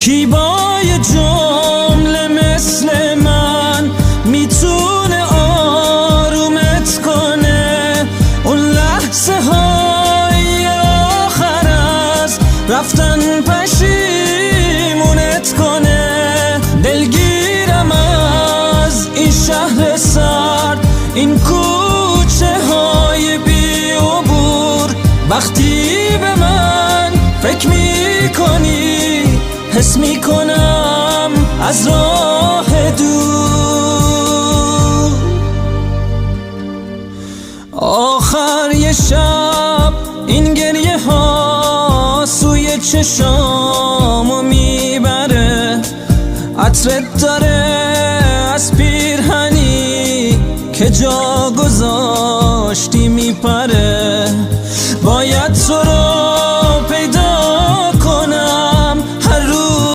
کی با یه جمله مثل من میتونه آرومت کنه؟ اون لحظه های آخر از رفتن پشیمونت کنه. دلگیرم از این شهر سرد، این کوچه های بی عبور. وقتی به من فکر میکنی حس میکنم از راه دور. آخر یه شب این گریه ها سوی چشامو میبره. عطرت داره از پیرهنی که جا گذاشتی میپره. باید تو رو